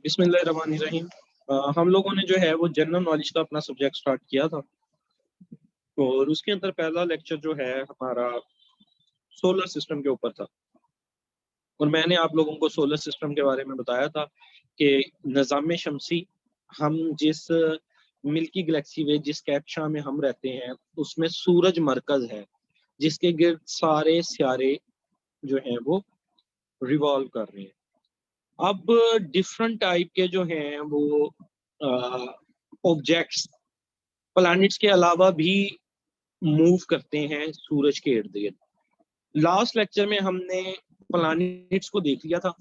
बिस्मिल्लाहिर्रहमानिर्रहीम। हम लोगों ने जो है वो जनरल नॉलेज का अपना सब्जेक्ट स्टार्ट किया था और उसके अंदर पहला लेक्चर जो है हमारा सोलर सिस्टम के ऊपर था। और मैंने आप लोगों को सोलर सिस्टम के बारे में बताया था कि निज़ाम शमसी, हम जिस मिल्की गैलेक्सी में जिस कैप्शा में हम रहते हैं उसमें सूरज मरकज है जिसके गिर्द सारे सियारे जो हैं वो रिवॉल्व कर रहे हैं। अब डिफरेंट टाइप के जो हैं वो ऑब्जेक्ट्स प्लैनेट्स के अलावा भी मूव करते हैं सूरज के इर्द गिर्द। लास्ट लेक्चर में हमने प्लैनेट्स को देख लिया था।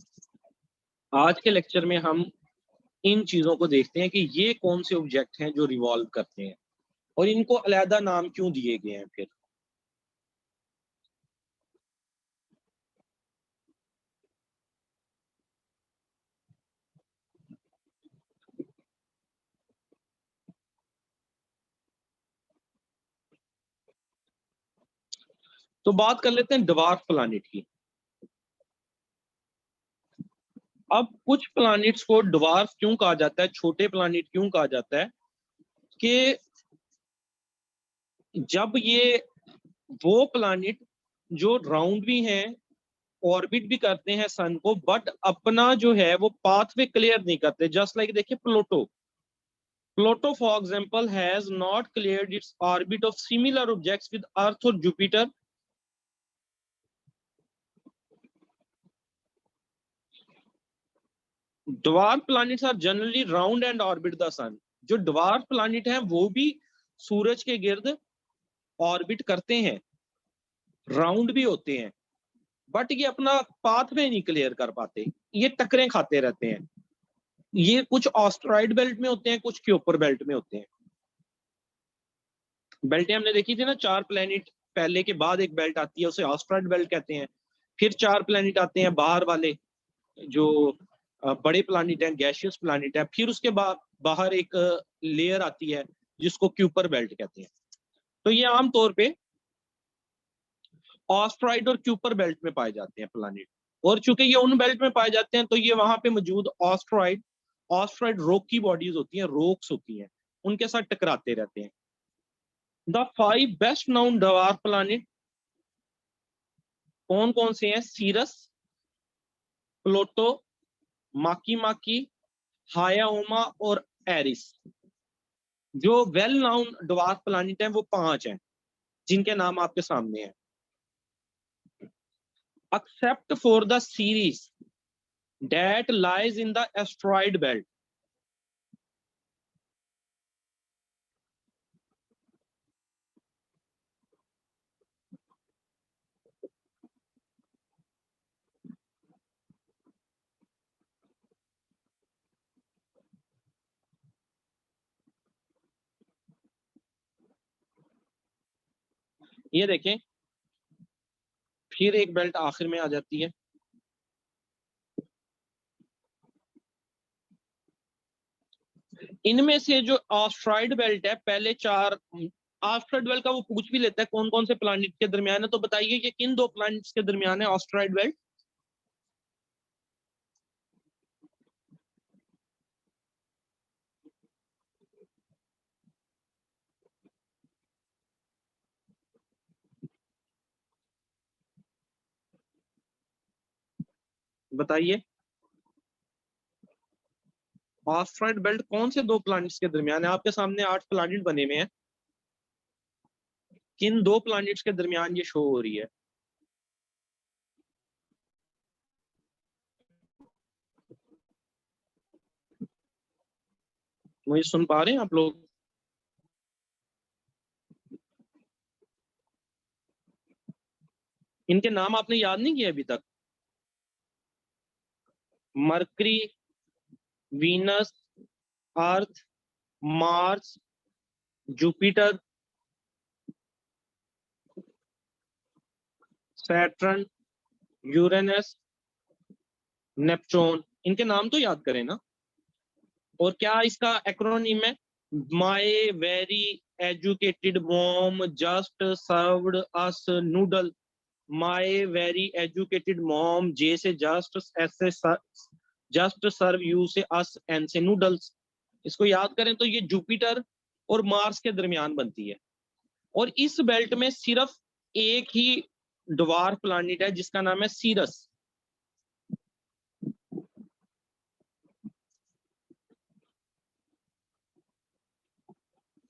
आज के लेक्चर में हम इन चीजों को देखते हैं कि ये कौन से ऑब्जेक्ट हैं जो रिवॉल्व करते हैं और इनको अलहदा नाम क्यों दिए गए हैं। फिर तो बात कर लेते हैं ड्वार्फ प्लैनेट की। अब कुछ प्लैनेट्स को ड्वार्फ क्यों कहा जाता है, छोटे प्लैनेट क्यों कहा जाता है कि जब ये वो प्लैनेट जो राउंड भी हैं, ऑर्बिट भी करते हैं सन को, बट अपना जो है वो पाथवे क्लियर नहीं करते। जस्ट लाइक देखिए Pluto for example has not cleared its orbit of similar objects with Earth और Jupiter. Dwarf planets are generally round and orbit the sun. जो ड्वार्फ प्लैनेट हैं वो भी सूरज के गिर्द ऑर्बिट करते हैं, राउंड भी होते हैं, बट ये अपना पाथवे नहीं क्लियर कर पाते, ये टकरें खाते रहते हैं। ये कुछ ऑस्ट्रॉइड बेल्ट में होते हैं, कुछ क्यूपर बेल्ट में होते हैं। बेल्टें हमने देखी थी ना, 4 प्लेनेट पहले के बाद एक बेल्ट आती है, उसे ऑस्ट्रॉइड बेल्ट कहते हैं। फिर 4 प्लेनेट आते हैं बाहर वाले जो बड़े प्लानिट हैं, गैशियस प्लानिट है। फिर उसके बाद बाहर एक लेयर आती है जिसको क्यूपर बेल्ट कहते हैं। तो ये आमतौर पे ऑस्ट्रॉइड और क्यूपर बेल्ट में पाए जाते हैं प्लानिट। और चूंकि ये उन बेल्ट में पाए जाते हैं तो ये वहां पे मौजूद ऑस्ट्रॉइड रोक की बॉडीज होती हैं, रोक्स होती हैं, उनके साथ टकराते रहते हैं। The 5 best noun dwarf planet कौन कौन से हैं? सीरस, प्लूटो, माकी, हायाओमा और एरिस। जो वेल नाउन ड्वार्फ प्लानिट हैं वो 5 हैं जिनके नाम आपके सामने हैं। Except for the series that lies in the asteroid belt. ये देखें, फिर एक बेल्ट आखिर में आ जाती है। इनमें से जो ऑस्ट्रॉइड बेल्ट है, पहले 4 ऑस्ट्रॉइड बेल्ट का वो पूछ भी लेता है कौन कौन से प्लानिट के दरमियान है। तो बताइए कि किन 2 प्लानिट्स के दरमियान है ऑस्ट्रॉइड बेल्ट? बताइए ऑस्ट्रॉइड बेल्ट कौन से 2 प्लानिट्स के दरमियान है? आपके सामने 8 प्लानिट बने हुए हैं, किन 2 प्लानिट्स के दरमियान ये शो हो रही है? मुझे सुन पा रहे हैं आप लोग? इनके नाम आपने याद नहीं किए अभी तक? Mercury, Venus, Earth, Mars, Jupiter, Saturn, Uranus, Neptune. इनके नाम तो याद करें ना। और क्या इसका एक्रोनिम है? My very educated mom just served us noodle. My very educated mom, J से जस्ट, एस से जस्ट सर्व यू से अस एंड से नूडल्स। इसको याद करें तो ये जुपिटर और मार्स के दरमियान बनती है, और इस बेल्ट में सिर्फ एक ही ड्वार्फ प्लैनेट है जिसका नाम है सीरस।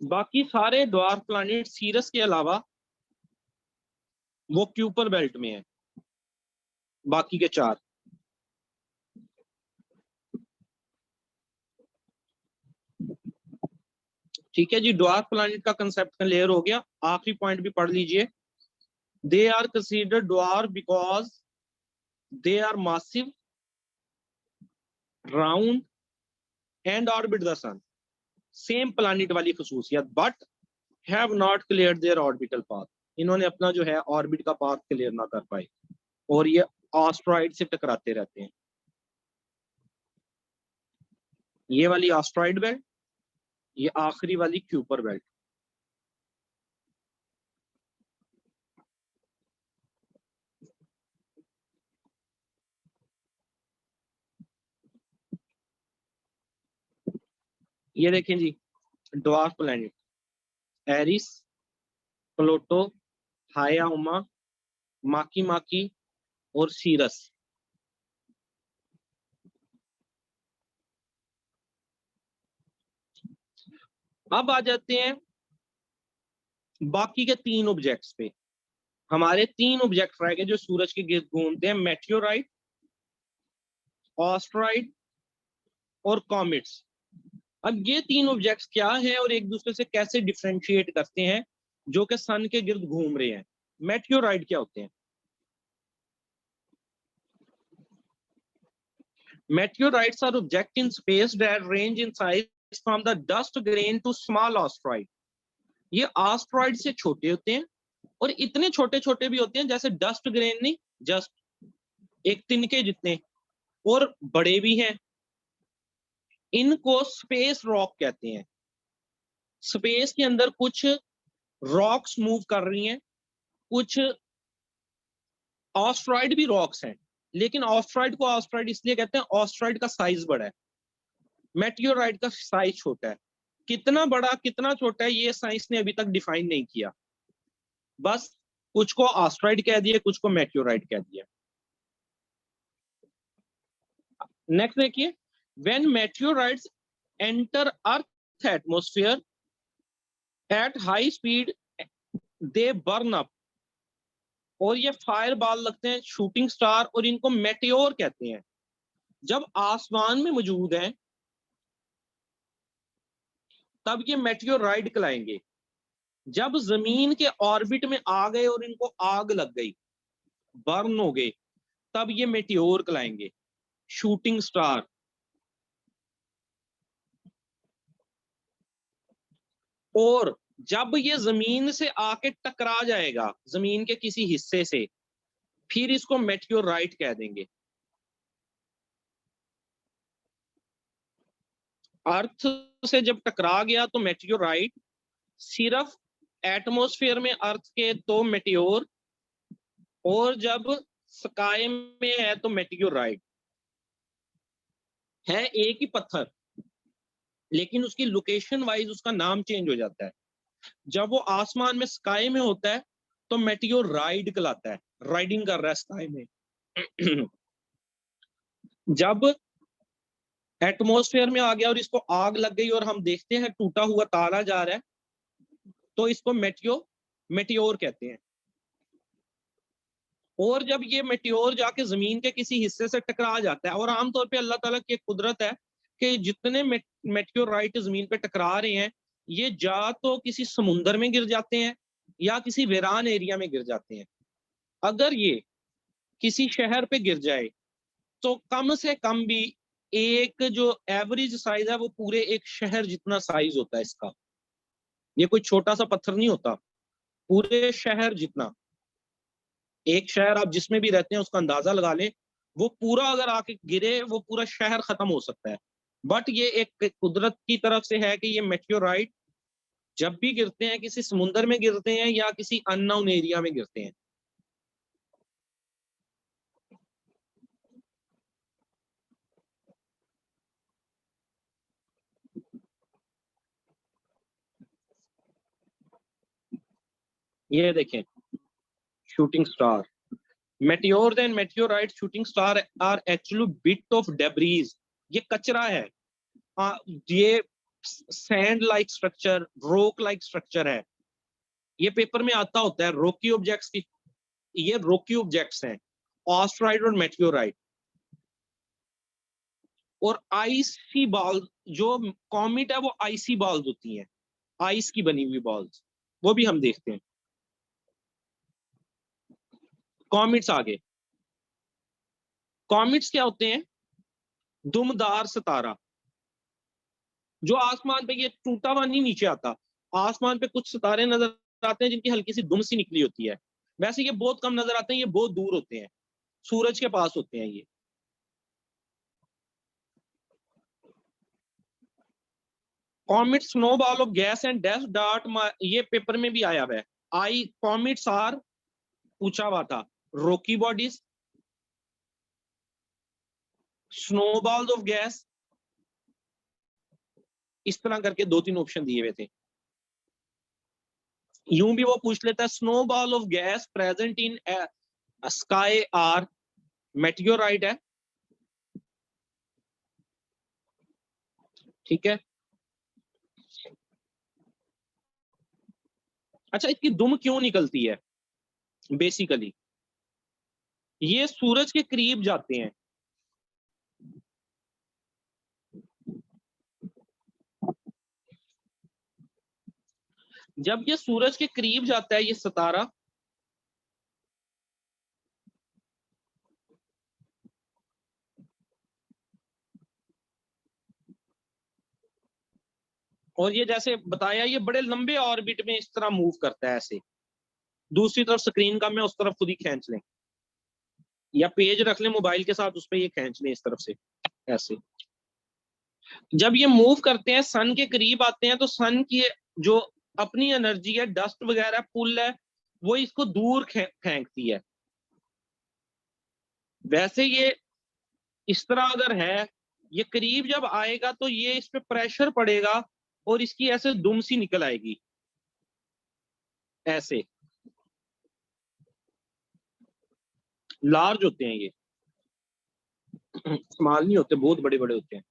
बाकी सारे ड्वार्फ प्लैनेट सीरस के अलावा वो क्यूपर बेल्ट में है, बाकी के 4। ठीक है जी, ड्वार्फ प्लैनेट का कंसेप्ट क्लियर हो गया। आखिरी पॉइंट भी पढ़ लीजिए। They are considered dwarf because they are massive, round and orbit the sun. Same planet वाली खसूसियत, but have not clear their orbital path. इन्होंने अपना जो है ऑर्बिट का पाथ क्लियर ना कर पाए, और ये एस्टेरॉइड से टकराते रहते हैं। ये वाली एस्टेरॉइड बेल्ट, ये आखिरी वाली क्यूपर बेल्ट। ये देखें जी, ड्वार्फ प्लैनेट एरिस, प्लूटो, हायाहुमा, माकी माकी और सीरस। अब आ जाते हैं बाकी के 3 ऑब्जेक्ट्स पे। हमारे 3 ऑब्जेक्ट रह गए जो सूरज के गिर्द घूमते हैं, मेटियोराइट, एस्टेरॉइड और कॉमेट्स। अब ये 3 ऑब्जेक्ट्स क्या है और एक दूसरे से कैसे डिफरेंशिएट करते हैं जो कि सन के गिर्द घूम रहे हैं। मेटियोराइट क्या होते हैं? Meteorites are objects in space that range in size from the dust grain to small asteroid. ये एस्टेरॉइड से छोटे होते हैं और इतने छोटे छोटे भी होते हैं जैसे डस्ट ग्रेन नहीं, जस्ट एक तिनके जितने, और बड़े भी हैं। इनको स्पेस रॉक कहते हैं। स्पेस के अंदर कुछ रॉक्स मूव कर रही हैं, कुछ एस्टेरॉइड भी रॉक्स हैं, लेकिन एस्टेरॉइड को एस्टेरॉइड इसलिए कहते हैं एस्टेरॉइड का साइज बड़ा है, मेटियोराइट का साइज छोटा है। कितना बड़ा कितना छोटा है ये साइंस ने अभी तक डिफाइन नहीं किया, बस कुछ को एस्टेरॉइड कह दिया, कुछ को मेटियोराइट कह दिया। नेक्स्ट देखिए, when meteorites enter earth atmosphere at high speed they burn up, और ये फायर बॉल लगते हैं, शूटिंग स्टार, और इनको मेटियोर कहते हैं। जब आसमान में मौजूद हैं तब ये मेटियोराइट कहलाएंगे। जब जमीन के ऑर्बिट में आ गए और इनको आग लग गई, बर्न हो गए, तब ये मेटियोर कहलाएंगे, शूटिंग स्टार। और जब ये जमीन से आके टकरा जाएगा, जमीन के किसी हिस्से से, फिर इसको मेटियोराइट कह देंगे। अर्थ से जब टकरा गया तो मेटियोराइट, सिर्फ एटमॉस्फेयर में अर्थ के तो मेटियोर, और जब स्काई में है तो मेटियोराइट। है एक ही पत्थर, लेकिन उसकी लोकेशन वाइज उसका नाम चेंज हो जाता है। जब वो आसमान में स्काई में होता है तो मेटियोराइट कहलाता है, राइडिंग कर रहा है स्काई में। जब एटमॉस्फेयर में आ गया और इसको आग लग गई और हम देखते हैं टूटा हुआ तारा जा रहा है, तो इसको मेटियोर कहते हैं। और जब ये मेटियोर जाके जमीन के किसी हिस्से से टकरा जाता है, और आमतौर पे अल्लाह ताला की एक कुदरत है कि जितने मेटियोराइट जमीन पे टकरा रहे हैं, ये जा तो किसी समुंदर में गिर जाते हैं या किसी वीरान एरिया में गिर जाते हैं। अगर ये किसी शहर पे गिर जाए तो कम से कम भी एक जो एवरेज साइज है वो पूरे एक शहर जितना साइज होता है इसका। ये कोई छोटा सा पत्थर नहीं होता, पूरे शहर जितना। एक शहर आप जिसमें भी रहते हैं उसका अंदाजा लगा लें, वो पूरा अगर आके गिरे वो पूरा शहर खत्म हो सकता है। बट ये एक कुदरत की तरफ से है कि ये मेटियोराइट जब भी गिरते हैं किसी समुद्र में गिरते हैं या किसी अननोन एरिया में गिरते हैं। ये देखें, shooting star, meteor and meteorite shooting star are actually bit of debris. ये कचरा है, ये sand like structure, rock like structure है। ये पेपर में आता होता है रॉकी ऑब्जेक्ट्स की, ये रॉकी ऑब्जेक्ट्स हैं, ऑस्ट्राइड और मेटियोराइट। और आइसी बॉल, जो कॉमेट है वो आइसी बॉल्स होती हैं, आइस की बनी हुई बॉल्स, वो भी हम देखते हैं। कॉमेट्स आगे, कॉमेट्स क्या होते हैं? दुमदार सितारा, जो आसमान पे, ये टूटा हुआ नहीं नीचे आता, आसमान पे कुछ सितारे नजर आते हैं जिनकी हल्की सी दुम सी निकली होती है। वैसे ये बहुत कम नजर आते हैं, ये बहुत दूर होते हैं, सूरज के पास होते हैं ये। Comet snowball of gas and dust dart, ये पेपर में भी आया हुआ है। आई कॉमेट्स आर, पूछा हुआ था, Rocky bodies, snowballs of gas, इस तरह करके 2-3 ऑप्शन दिए हुए थे। यूं भी वो पूछ लेता है, snowball of gas present in sky are meteorite है, ठीक है। अच्छा, इसकी दुम क्यों निकलती है? बेसिकली ये सूरज के करीब जाते हैं, जब ये सूरज के करीब जाता है ये सितारा, और ये जैसे बताया ये बड़े लंबे ऑर्बिट में इस तरह मूव करता है ऐसे, दूसरी तरफ स्क्रीन का मैं उस तरफ खुद ही खींच लें, या पेज रख लें मोबाइल के साथ, उस पर ये खींच लें इस तरफ से ऐसे। जब ये मूव करते हैं, सन के करीब आते हैं, तो सन की जो अपनी एनर्जी है, डस्ट वगैरह पुल है, वो इसको दूर फेंकती है। वैसे ये इस तरह अगर है, ये करीब जब आएगा तो ये इस पे प्रेशर पड़ेगा और इसकी ऐसे दुम सी निकल आएगी ऐसे। लार्ज होते हैं ये, स्मॉल नहीं होते, बहुत बड़े बड़े होते हैं,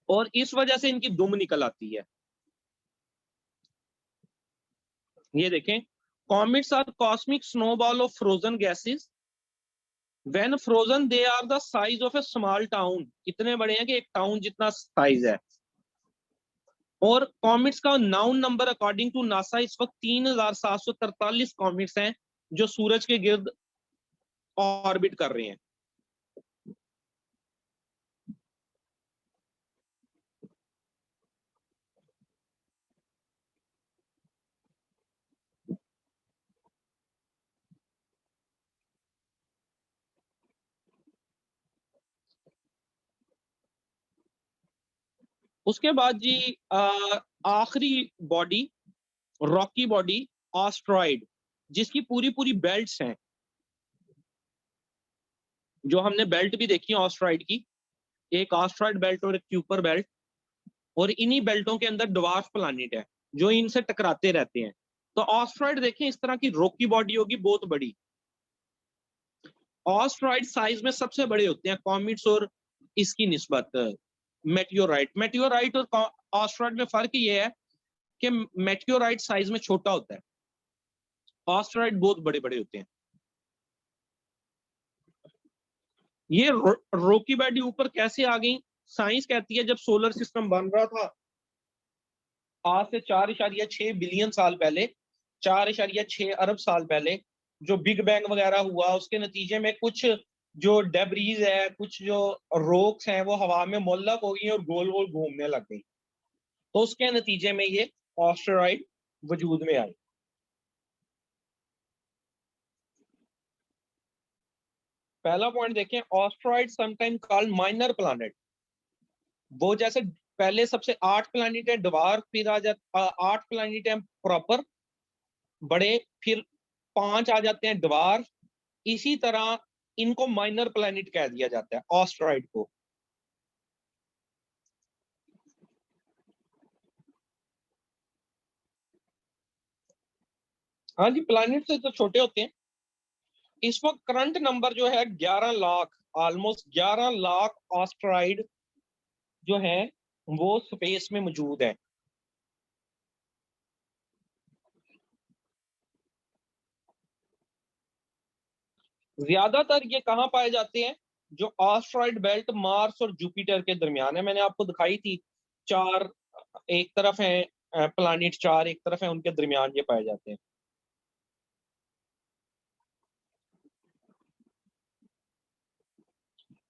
और इस वजह से इनकी दुम निकल आती है। ये देखें, comets are cosmic snowball of frozen gases, when frozen they are the size of a small town, इतने बड़े हैं कि एक टाउन जितना साइज है। और कॉमेट्स का known number according to NASA इस वक्त 3743 कॉमेट्स हैं जो सूरज के गिर्द ऑर्बिट कर रहे हैं। उसके बाद जी आखिरी बॉडी, रॉकी बॉडी, ऑस्ट्रॉइड, जिसकी पूरी पूरी बेल्ट्स हैं, जो हमने बेल्ट भी देखी है ऑस्ट्रॉइड की, एक ऑस्ट्रॉइड बेल्ट और एक क्यूपर बेल्ट, और इन्हीं बेल्टों के अंदर ड्वार्फ प्लैनेट है जो इनसे टकराते रहते हैं। तो ऑस्ट्रॉइड देखें, इस तरह की रॉकी बॉडी होगी बहुत बड़ी। ऑस्ट्रॉइड साइज में सबसे बड़े होते हैं कॉमेट्स और इसकी निस्बत मेटियोराइट। मेटियोराइट और ऑस्ट्रॉइड में फर्क ये है कि मेटियोराइट साइज में छोटा होता है, ऑस्ट्रॉइड बहुत बड़े बड़े होते हैं। ये रॉकी बॉडी ऊपर कैसे आ गई? साइंस कहती है जब सोलर सिस्टम बन रहा था आज से 4.6 बिलियन साल पहले, 4.6 अरब साल पहले, जो बिग बैंग वगैरह हुआ उसके नतीजे में कुछ जो डेब्रीज है, कुछ जो रॉक्स हैं, वो हवा में मुअल्लक हो गई और गोल गोल घूमने लग गई, तो उसके नतीजे में ये ऑस्टेरॉइड वजूद में आए। पहला पॉइंट देखें, ऑस्ट्रॉइड समटाइम कॉल्ड माइनर प्लैनेट, वो जैसे पहले सबसे 8 प्लैनेट है ड्वार्फ, फिर आ जाता 8 प्लैनेट है प्रॉपर बड़े, फिर 5 आ जाते हैं ड्वार्फ, इसी तरह इनको माइनर प्लैनेट कह दिया जाता है ऑस्ट्रॉइड को। हाँ जी, प्लैनेट से तो छोटे होते हैं। इस वक्त करंट नंबर जो है 11 लाख, ऑलमोस्ट 11 लाख एस्टेरॉइड जो है वो स्पेस में मौजूद है। ज्यादातर ये कहाँ पाए जाते हैं? जो एस्टेरॉइड बेल्ट मार्स और जुपिटर के दरमियान है। मैंने आपको दिखाई थी, चार एक तरफ है प्लैनेट, चार एक तरफ है, उनके दरमियान ये पाए जाते हैं।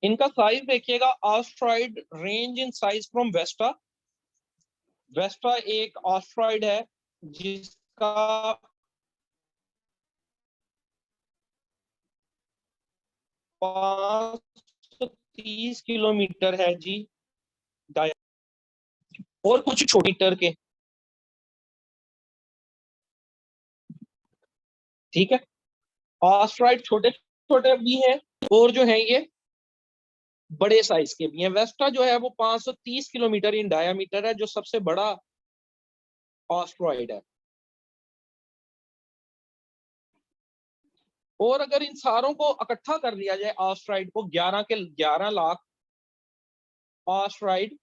इनका साइज देखिएगा, asteroid range in size from Vesta. Vesta एक एस्टेरॉइड है जिसका 530 किलोमीटर है जी डाया, और कुछ छोटे मीटर के। ठीक है, एस्टेरॉइड छोटे छोटे भी हैं और जो है ये बड़े साइज के भी हैं। वेस्टा जो है वो 530 किलोमीटर इन डायामीटर है, जो सबसे बड़ा एस्टेरॉइड है। और अगर इन सारों को इकट्ठा कर लिया जाए एस्टेरॉइड को, 11 के 11 लाख एस्टेरॉइड,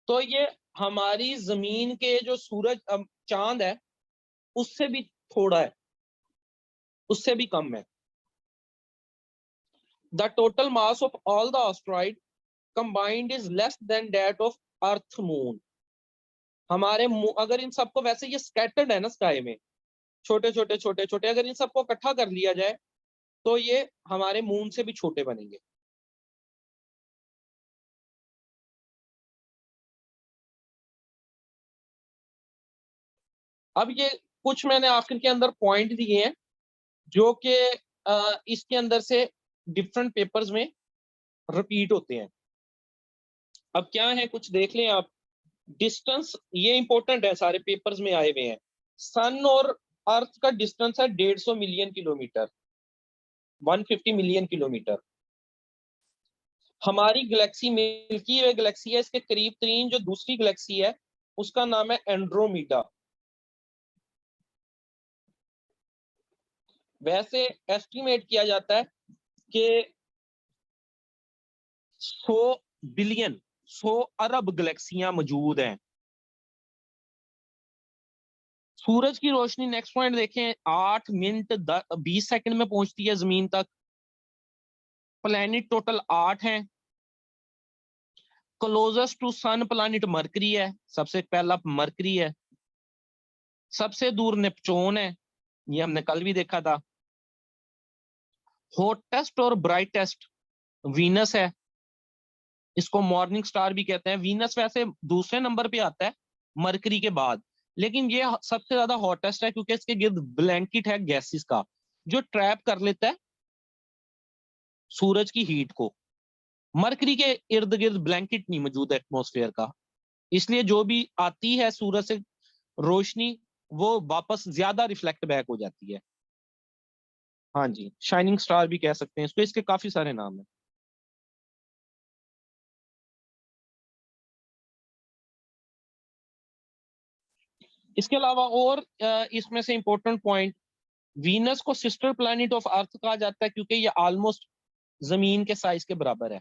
तो ये हमारी जमीन के जो सूरज चांद है उससे भी थोड़ा है, उससे भी कम है। The total mass of all the asteroid combined is less than that of earth moon. हमारे अगर इन सबको, वैसे ये स्कैटर्ड है ना स्काई में, छोटे छोटे छोटे छोटे, अगर इन सबको इकट्ठा कर लिया जाए तो ये हमारे मून से भी छोटे बनेंगे। अब ये कुछ मैंने आखिर के अंदर पॉइंट दिए हैं जो कि इसके अंदर से डिफरेंट पेपर्स में रिपीट होते हैं। अब क्या है, कुछ देख लें आप। डिस्टेंस ये इंपॉर्टेंट है, सारे पेपर्स में आए हुए हैं। सन और अर्थ का डिस्टेंस है 150 मिलियन किलोमीटर, 150 मिलियन किलोमीटर। हमारी गैलेक्सी मिल्की वे गैलेक्सी है, इसके करीब तरीन जो दूसरी गैलेक्सी है उसका नाम है एंड्रोमीडा। वैसे एस्टिमेट किया जाता है कि 100 बिलियन, 100 अरब गैलेक्सियां मौजूद हैं। सूरज की रोशनी, नेक्स्ट पॉइंट देखें, 8 मिनट 20 सेकंड में पहुंचती है जमीन तक। प्लैनेट टोटल 8 हैं। Closest to sun planet Mercury है, सबसे पहला मरकरी है। सबसे दूर नेपच्यून है, ये हमने कल भी देखा था। हॉटेस्ट और ब्राइटेस्ट वीनस है, इसको मॉर्निंग स्टार भी कहते हैं। वीनस वैसे दूसरे नंबर पे आता है मरकरी के बाद, लेकिन ये सबसे ज्यादा हॉटेस्ट है क्योंकि इसके गिर्द ब्लैंकेट है गैसेस का, जो ट्रैप कर लेता है सूरज की हीट को। मरकरी के इर्द गिर्द ब्लैंकेट नहीं मौजूद है एटमोसफेयर का, इसलिए जो भी आती है सूरज से रोशनी वो वापस ज्यादा रिफ्लेक्ट बैक हो जाती है। हाँ जी, शाइनिंग स्टार भी कह सकते हैं इसको, इसके काफी सारे नाम हैं। इसके अलावा और इसमें से इंपॉर्टेंट पॉइंट, वीनस को सिस्टर प्लैनेट ऑफ अर्थ कहा जाता है क्योंकि ये ऑलमोस्ट जमीन के साइज के बराबर है।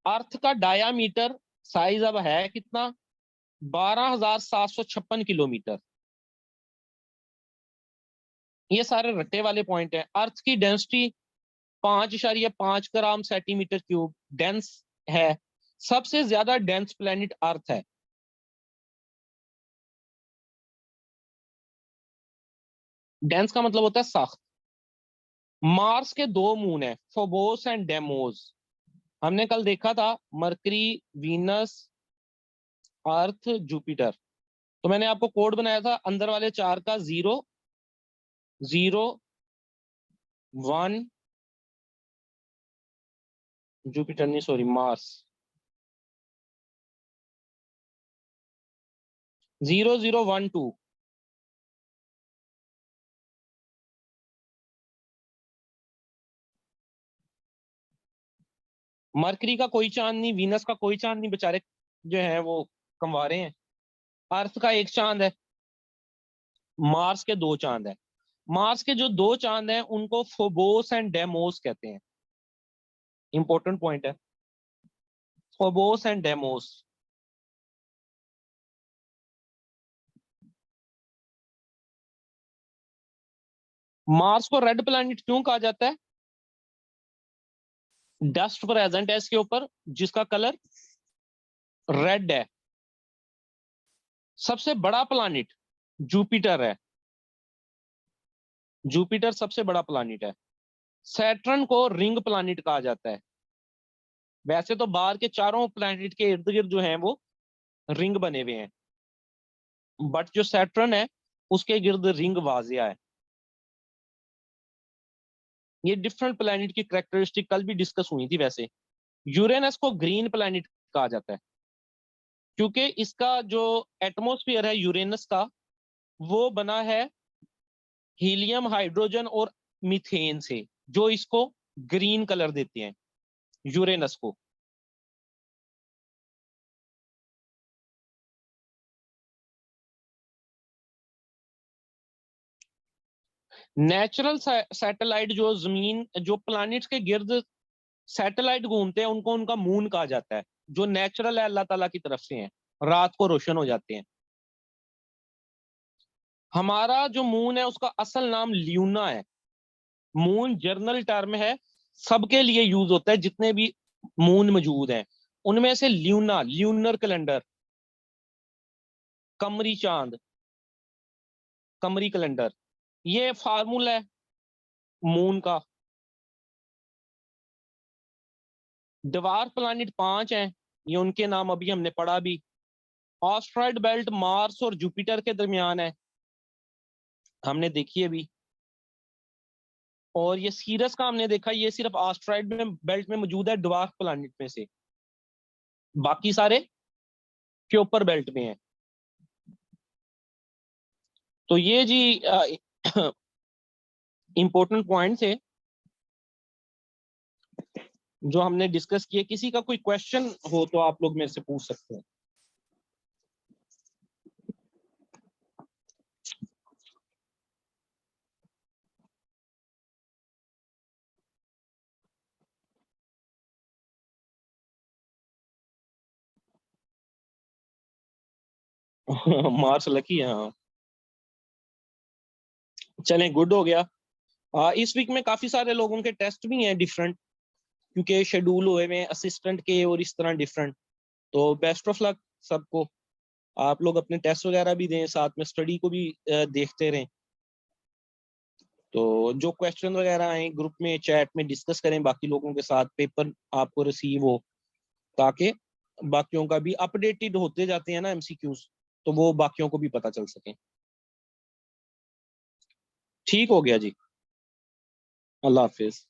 अर्थ का डायामीटर साइज अब है कितना? 12,756 किलोमीटर। ये सारे रट्टे वाले पॉइंट हैं। अर्थ की density 5.5 gram centimetre cube dense है। सबसे ज्यादा डेंस प्लेनेट अर्थ है। डेंस का मतलब होता है सख्त। मार्स के 2 मून है, फोबोस एंड डेमोस। हमने कल देखा था मरकरी, वीनस, अर्थ, जुपिटर। तो मैंने आपको कोड बनाया था अंदर वाले चार का, 0, 0, 1, जुपिटर नहीं सॉरी मार्स, 0, 0, 1, 2। मरकरी का कोई चांद नहीं, वीनस का कोई चांद नहीं, बेचारे जो है वो कमवा रहे हैं। अर्थ का एक चांद है। मार्स के 2 चांद हैं। मार्स के जो 2 चांद हैं उनको फोबोस एंड डेमोस कहते हैं। इंपॉर्टेंट पॉइंट है, फोबोस एंड डेमोस। मार्स को रेड प्लैनेट क्यों कहा जाता है? डस्ट प्रेजेंट है इसके ऊपर जिसका कलर रेड है। सबसे बड़ा प्लैनेट जुपिटर है, जुपिटर सबसे बड़ा प्लैनेट है। सैटर्न को रिंग प्लैनेट कहा जाता है। वैसे तो बाहर के चारों प्लैनेट के इर्द गिर्द जो हैं वो रिंग बने हुए हैं, बट जो सैटर्न है उसके गिर्द रिंग वाजिया है। ये डिफरेंट प्लैनेट की कैरेक्टरिस्टिक कल भी डिस्कस हुई थी। वैसे यूरेनस को ग्रीन प्लैनेट कहा जाता है क्योंकि इसका जो एटमॉस्फेयर है यूरेनस का वो बना है हीलियम, हाइड्रोजन और मीथेन से, जो इसको ग्रीन कलर देते हैं यूरेनस को। नेचुरल सैटेलाइट जो जमीन, जो प्लैनेट्स के गिर्द सैटेलाइट घूमते हैं उनको उनका मून कहा जाता है, जो नेचुरल है अल्लाह ताला की तरफ से हैं, रात को रोशन हो जाते हैं। हमारा जो मून है उसका असल नाम ल्यूना है। मून जर्नल टर्म है, सबके लिए यूज होता है जितने भी मून मौजूद हैं उनमें से ल्यूना, ल्यूनर कैलेंडर, कमरी चांद, कमरी कैलेंडर, ये फार्मूला है मून का। डवार्फ प्लैनेट 5 हैं, ये उनके नाम अभी हमने पढ़ा भी। ऑस्ट्रॉइड बेल्ट मार्स और जुपिटर के दरमियान है, हमने देखी अभी। और ये सीरस का हमने देखा, ये सिर्फ ऑस्ट्रॉइड में बेल्ट में मौजूद है डवार्फ प्लैनेट में से, बाकी सारे क्योपर बेल्ट में है। तो ये जी इंपॉर्टेंट पॉइंट थे जो हमने डिस्कस किए। किसी का कोई क्वेश्चन हो तो आप लोग मेरे से पूछ सकते हैं। मार्स लकी है, हाँ। चलें, गुड हो गया। इस वीक में काफी सारे लोगों के टेस्ट भी हैं डिफरेंट, क्योंकि शेड्यूल हुए में असिस्टेंट के और इस तरह डिफरेंट। तो बेस्ट ऑफ लक सबको। आप लोग अपने टेस्ट वगैरह भी दें, साथ में स्टडी को भी देखते रहें। तो जो क्वेश्चन वगैरह आए ग्रुप में चैट में डिस्कस करें बाकी लोगों के साथ, पेपर आपको रिसीव हो, ताकि बाकियों का भी अपडेटेड होते जाते हैं ना एमसीक्यूज, तो वो बाकियों को भी पता चल सके। ठीक हो गया जी, अल्लाह हाफिज।